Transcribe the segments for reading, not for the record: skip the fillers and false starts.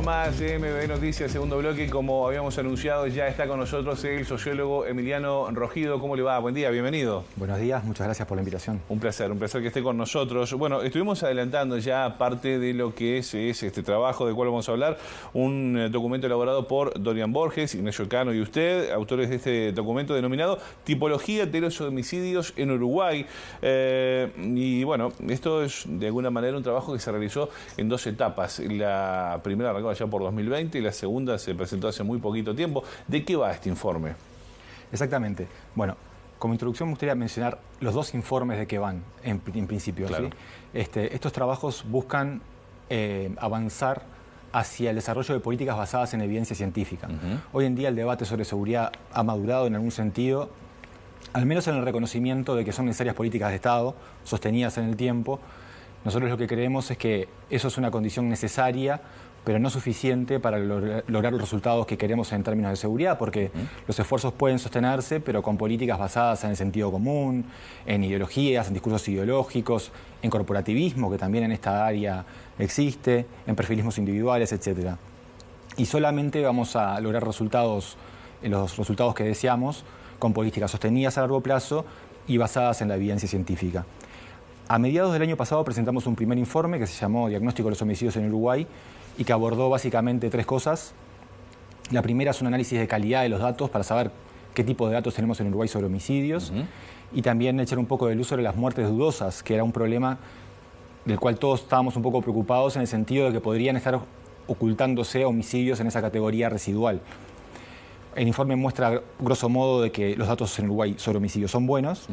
más de MB Noticias, segundo bloque. Como habíamos anunciado, ya está con nosotros el sociólogo Emiliano Rogido. ¿Cómo le va? Buen día, bienvenido. Buenos días, muchas gracias por la invitación. Un placer que esté con nosotros. Bueno, estuvimos adelantando ya parte de lo que es este trabajo del cual vamos a hablar. Un documento elaborado por Dorian Borges, Ignacio Cano y usted, autores de este documento denominado Tipología de los homicidios en Uruguay. Y bueno, esto es de alguna manera un trabajo que se realizó en dos etapas. La primera arrancó allá por 2020 y la segunda se presentó hace muy poquito tiempo. ¿De qué va este informe? Exactamente. Bueno, como introducción me gustaría mencionar los dos informes de qué van, en principio. Claro. ¿Sí? Estos trabajos buscan avanzar hacia el desarrollo de políticas basadas en evidencia científica. Hoy en día el debate sobre seguridad ha madurado en algún sentido, al menos en el reconocimiento de que son necesarias políticas de Estado, sostenidas en el tiempo. Nosotros lo que creemos es que eso es una condición necesaria, pero no suficiente para lograr los resultados que queremos en términos de seguridad, porque los esfuerzos pueden sostenerse, pero con políticas basadas en el sentido común, en ideologías, en discursos ideológicos, en corporativismo, que también en esta área existe, en perfilismos individuales, etc. Y solamente vamos a lograr los resultados que deseamos con políticas sostenidas a largo plazo y basadas en la evidencia científica. A mediados del año pasado presentamos un primer informe que se llamó Diagnóstico de los homicidios en Uruguay y que abordó básicamente tres cosas. La primera es un análisis de calidad de los datos para saber qué tipo de datos tenemos en Uruguay sobre homicidios y también echar un poco de luz sobre las muertes dudosas, que era un problema del cual todos estábamos un poco preocupados en el sentido de que podrían estar ocultándose homicidios en esa categoría residual. El informe muestra, grosso modo, de que los datos en Uruguay sobre homicidios son buenos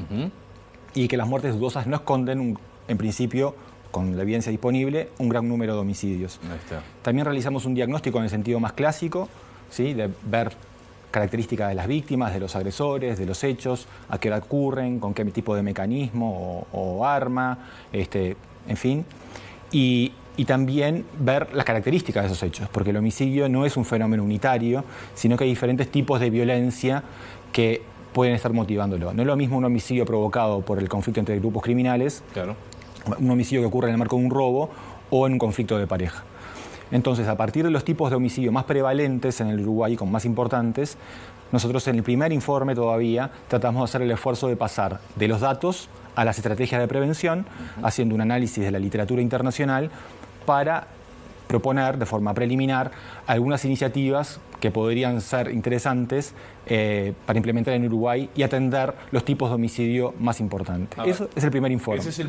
y que las muertes dudosas no esconden, en principio, con la evidencia disponible, un gran número de homicidios. Ahí está. También realizamos un diagnóstico en el sentido más clásico, ¿sí? De ver características de las víctimas, de los agresores, de los hechos, a qué hora ocurren, con qué tipo de mecanismo o arma, en fin. Y también ver las características de esos hechos, porque el homicidio no es un fenómeno unitario, sino que hay diferentes tipos de violencia que pueden estar motivándolo. No es lo mismo un homicidio provocado por el conflicto entre grupos criminales, Claro. un homicidio que ocurre en el marco de un robo o en un conflicto de pareja. Entonces, a partir de los tipos de homicidio más prevalentes en el Uruguay, como más importantes, nosotros en el primer informe todavía tratamos de hacer el esfuerzo de pasar de los datos a las estrategias de prevención, haciendo un análisis de la literatura internacional para proponer de forma preliminar algunas iniciativas que podrían ser interesantes para implementar en Uruguay y atender los tipos de homicidio más importantes. Eso es el primer informe. Ese es el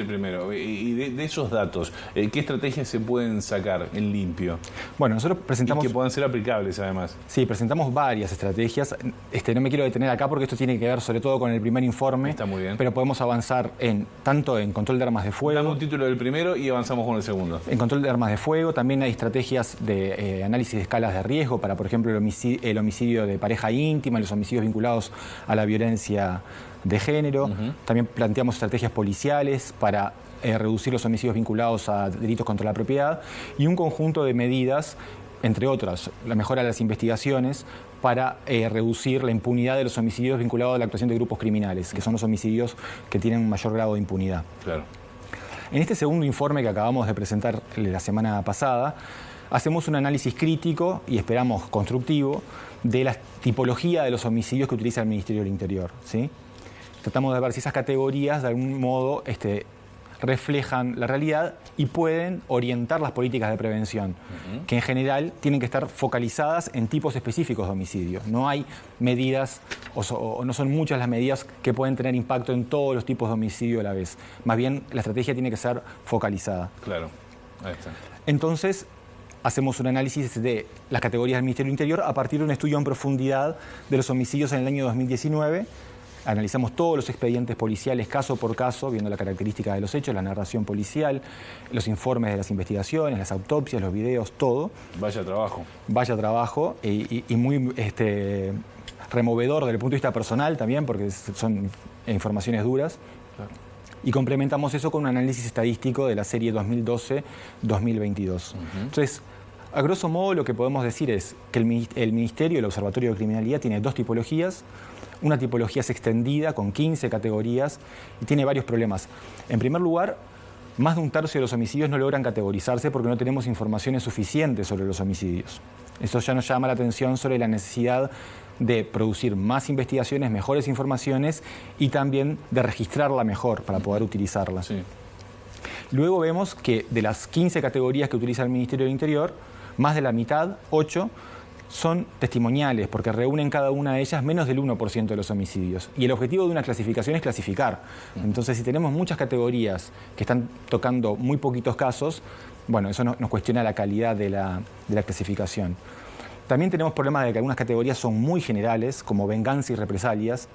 primero. Y de esos datos, ¿qué estrategias se pueden sacar en limpio? Bueno, nosotros presentamos... Y que puedan ser aplicables, además. Sí, presentamos varias estrategias. No me quiero detener acá porque esto tiene que ver sobre todo con el primer informe. Está muy bien. Pero podemos avanzar tanto en control de armas de fuego... Dame un título del primero y avanzamos con el segundo. En control de armas de fuego, también hay estrategias de análisis de escalas de riesgo para, por ejemplo, el homicidio de pareja íntima, los homicidios vinculados a la violencia de género. También planteamos estrategias policiales para reducir los homicidios vinculados a delitos contra la propiedad y un conjunto de medidas, entre otras, la mejora de las investigaciones para reducir la impunidad de los homicidios vinculados a la actuación de grupos criminales, que son los homicidios que tienen un mayor grado de impunidad. Claro. En este segundo informe que acabamos de presentar la semana pasada, hacemos un análisis crítico y esperamos constructivo de la tipología de los homicidios que utiliza el Ministerio del Interior, ¿sí? Tratamos de ver si esas categorías de algún modo reflejan la realidad y pueden orientar las políticas de prevención, que en general tienen que estar focalizadas en tipos específicos de homicidios. No hay medidas, o no son muchas las medidas que pueden tener impacto en todos los tipos de homicidio a la vez. Más bien, la estrategia tiene que ser focalizada. Claro, ahí está. Entonces, hacemos un análisis de las categorías del Ministerio del Interior a partir de un estudio en profundidad de los homicidios en el año 2019. Analizamos todos los expedientes policiales caso por caso, viendo la característica de los hechos, la narración policial, los informes de las investigaciones, las autopsias, los videos, todo. Vaya trabajo. Vaya trabajo y muy removedor desde el punto de vista personal también, porque son informaciones duras. Claro. Y complementamos eso con un análisis estadístico de la serie 2012-2022. Entonces, a grosso modo, lo que podemos decir es que el Ministerio, el Observatorio de Criminalidad, tiene dos tipologías. Una tipología es extendida, con 15 categorías, y tiene varios problemas. En primer lugar, más de un tercio de los homicidios no logran categorizarse porque no tenemos informaciones suficientes sobre los homicidios. Eso ya nos llama la atención sobre la necesidad de producir más investigaciones, mejores informaciones y también de registrarla mejor para poder utilizarla. Sí. Luego vemos que de las 15 categorías que utiliza el Ministerio del Interior, más de la mitad, 8, son testimoniales, porque reúnen cada una de ellas menos del 1% de los homicidios. Y el objetivo de una clasificación es clasificar. Entonces, si tenemos muchas categorías que están tocando muy poquitos casos, bueno, eso nos cuestiona la calidad de la clasificación. También tenemos problemas de que algunas categorías son muy generales, como venganza y represalias,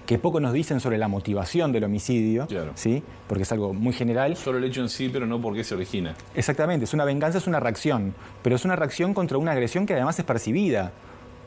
que poco nos dicen sobre la motivación del homicidio, claro, ¿sí? Porque es algo muy general. Solo el hecho en sí, pero no por qué se origina. Exactamente, es una venganza, es una reacción, pero es una reacción contra una agresión que además es percibida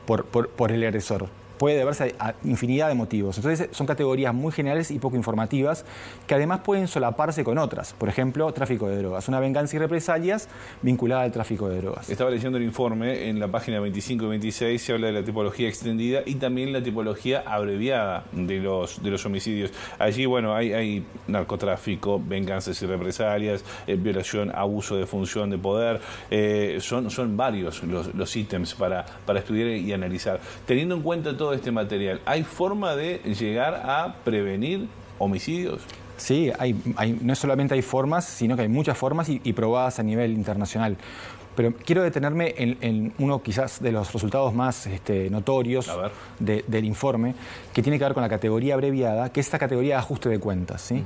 por el agresor. Puede deberse a infinidad de motivos. Entonces son categorías muy generales y poco informativas que además pueden solaparse con otras. Por ejemplo, tráfico de drogas. Una venganza y represalias vinculada al tráfico de drogas. Estaba leyendo el informe, en la página 25 y 26 se habla de la tipología extendida y también la tipología abreviada de los homicidios. Allí, bueno, hay narcotráfico, venganzas y represalias, violación, abuso de función de poder. Son varios los ítems para estudiar y analizar. Teniendo en cuenta todo este material, ¿hay forma de llegar a prevenir homicidios? Sí, no solamente hay formas, sino que hay muchas formas y probadas a nivel internacional. Pero quiero detenerme en uno quizás de los resultados más notorios del informe, que tiene que ver con la categoría abreviada, que es esta categoría de ajuste de cuentas, ¿sí?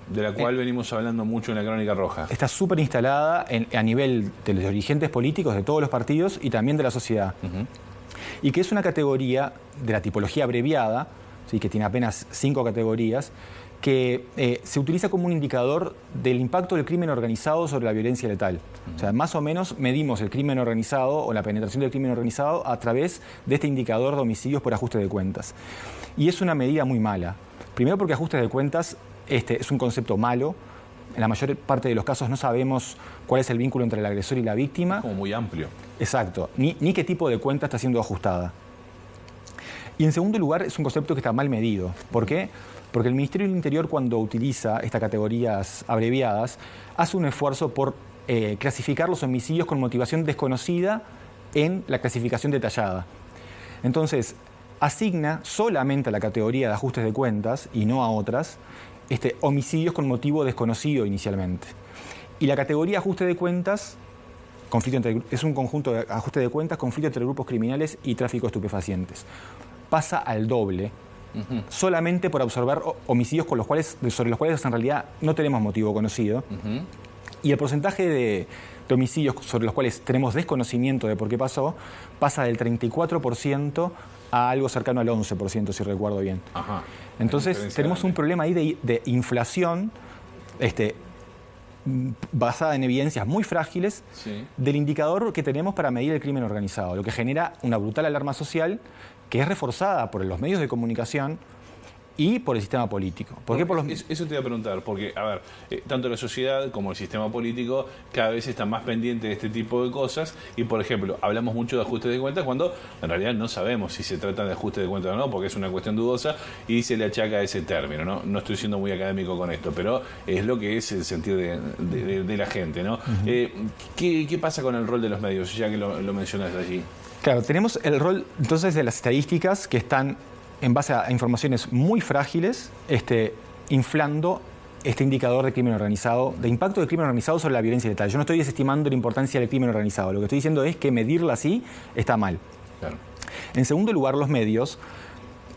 De la cual venimos hablando mucho en la Crónica Roja. Está súper instalada a nivel de los dirigentes políticos de todos los partidos y también de la sociedad. Y que es una categoría de la tipología abreviada, ¿sí? Que tiene apenas 5 categorías, que se utiliza como un indicador del impacto del crimen organizado sobre la violencia letal. O sea, más o menos medimos el crimen organizado o la penetración del crimen organizado a través de este indicador de homicidios por ajuste de cuentas. Y es una medida muy mala. Primero porque ajuste de cuentas es un concepto malo. En la mayor parte de los casos no sabemos cuál es el vínculo entre el agresor y la víctima. Es como muy amplio. Exacto. Ni qué tipo de cuenta está siendo ajustada. Y en segundo lugar, es un concepto que está mal medido. ¿Por qué? Porque el Ministerio del Interior, cuando utiliza estas categorías abreviadas, hace un esfuerzo por clasificar los homicidios con motivación desconocida en la clasificación detallada. Entonces, asigna solamente a la categoría de ajustes de cuentas y no a otras, homicidios con motivo desconocido inicialmente. Y la categoría ajuste de cuentas es un conjunto de ajuste de cuentas, conflicto entre grupos criminales y tráfico de estupefacientes. Pasa al doble, solamente por absorber homicidios sobre los cuales en realidad no tenemos motivo conocido. Y el porcentaje de homicidios sobre los cuales tenemos desconocimiento de por qué pasó, pasa del 34% a algo cercano al 11%, si recuerdo bien. Entonces tenemos un problema ahí de inflación basada en evidencias muy frágiles del indicador que tenemos para medir el crimen organizado, lo que genera una brutal alarma social que es reforzada por los medios de comunicación y por el sistema político. ¿Por qué? Eso te iba a preguntar, porque, a ver, tanto la sociedad como el sistema político cada vez están más pendientes de este tipo de cosas y, por ejemplo, hablamos mucho de ajustes de cuentas cuando en realidad no sabemos si se trata de ajustes de cuentas o no, porque es una cuestión dudosa y se le achaca ese término, ¿no? No estoy siendo muy académico con esto, pero es lo que es el sentir de la gente, ¿no? ¿Qué pasa con el rol de los medios, ya que lo mencionas allí? Claro, tenemos el rol, entonces, de las estadísticas que están en base a informaciones muy frágiles, inflando este indicador de crimen organizado, de impacto del crimen organizado sobre la violencia letal. Yo no estoy desestimando la importancia del crimen organizado. Lo que estoy diciendo es que medirla así está mal. Claro. En segundo lugar, los medios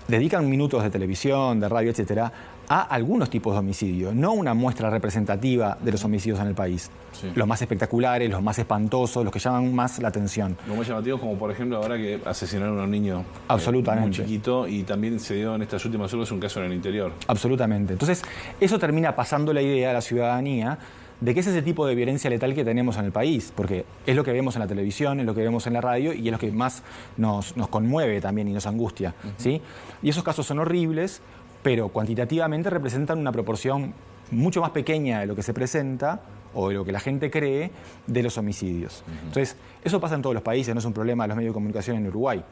dedican minutos de televisión, de radio, etcétera, a algunos tipos de homicidio, no una muestra representativa de los homicidios en el país. Los más espectaculares, los más espantosos, los que llaman más la atención. Los más llamativos, como por ejemplo ahora que asesinaron a un niño muy chiquito, y también se dio en estas últimas horas un caso en el interior. Absolutamente. Entonces, eso termina pasando la idea a la ciudadanía de que ese es el tipo de violencia letal que tenemos en el país, porque es lo que vemos en la televisión, es lo que vemos en la radio y es lo que más nos conmueve también y nos angustia, ¿sí? Y esos casos son horribles, pero cuantitativamente representan una proporción mucho más pequeña de lo que se presenta o de lo que la gente cree de los homicidios. Entonces, eso pasa en todos los países, no es un problema de los medios de comunicación en Uruguay.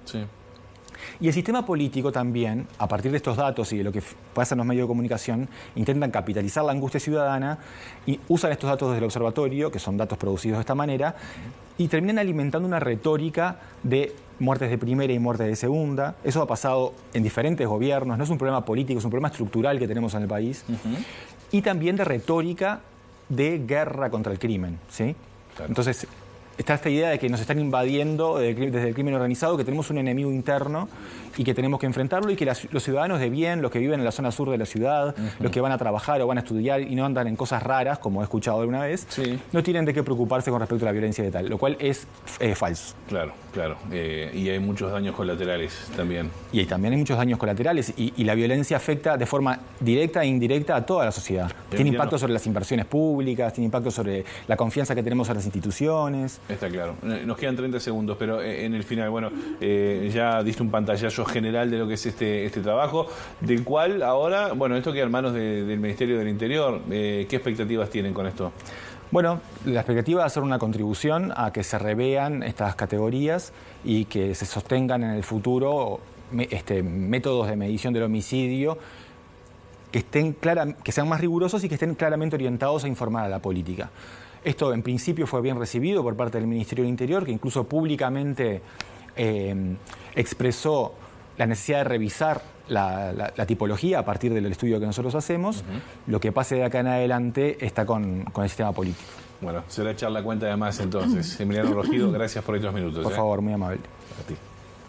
Y el sistema político también, a partir de estos datos y de lo que pasa en los medios de comunicación, intentan capitalizar la angustia ciudadana y usan estos datos desde el observatorio, que son datos producidos de esta manera, y terminan alimentando una retórica de muertes de primera y muertes de segunda. Eso ha pasado en diferentes gobiernos, no es un problema político, es un problema estructural que tenemos en el país. Y también de retórica de guerra contra el crimen, ¿sí? Claro. Entonces, está esta idea de que nos están invadiendo desde el crimen organizado, que tenemos un enemigo interno y que tenemos que enfrentarlo, y que los ciudadanos de bien, los que viven en la zona sur de la ciudad, los que van a trabajar o van a estudiar y no andan en cosas raras, como he escuchado alguna vez, no tienen de qué preocuparse con respecto a la violencia de tal, lo cual es falso. Claro, claro. Y hay muchos daños colaterales también. Y también hay muchos daños colaterales, y la violencia afecta de forma directa e indirecta a toda la sociedad. Tiene impacto sobre las inversiones públicas, tiene impacto sobre la confianza que tenemos en las instituciones. Está claro. Nos quedan 30 segundos, pero en el final, bueno, ya diste un pantallazo general de lo que es este trabajo, del cual ahora, bueno, esto queda en manos del Ministerio del Interior. ¿Qué expectativas tienen con esto? Bueno, la expectativa es hacer una contribución a que se revean estas categorías y que se sostengan en el futuro métodos de medición del homicidio que sean más rigurosos y que estén claramente orientados a informar a la política. Esto en principio fue bien recibido por parte del Ministerio del Interior, que incluso públicamente expresó la necesidad de revisar la tipología a partir del estudio que nosotros hacemos. Lo que pase de acá en adelante está con el sistema político. Bueno, será echar la cuenta de más entonces. Emiliano Rogido, gracias por estos minutos. Por favor, muy amable. A ti.